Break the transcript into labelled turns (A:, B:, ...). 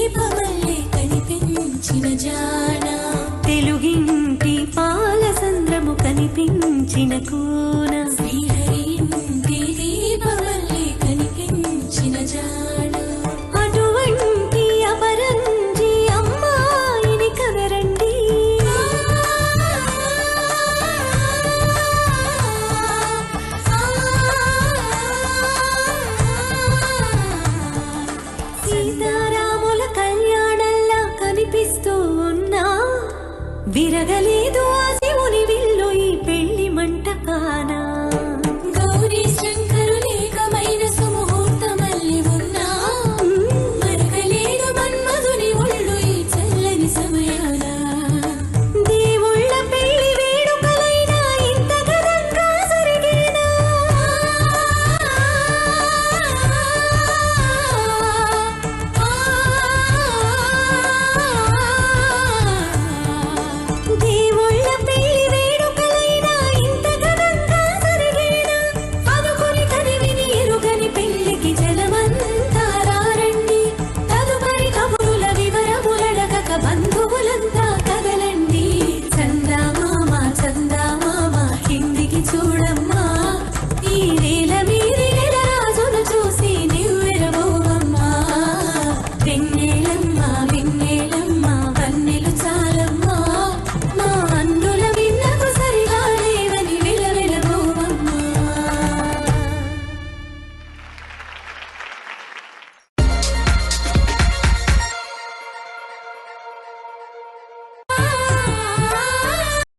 A: దీపవల్లే కనిపించిన జాణ
B: తెలుగింటి పాలసంద్రము కనిపించిన కూన
A: శ్రీహరి ఇంటి దీపవల్లే కనిపించిన జాణ
B: అటువంటి అపరంజి అమ్మాయిని కదరండి సీతారాముల కళ్యాణంలా కనిపిస్తూ ఉన్నా విరగలేదు ఆ శివుని విల్లు ఈ పెళ్లి మంటపాన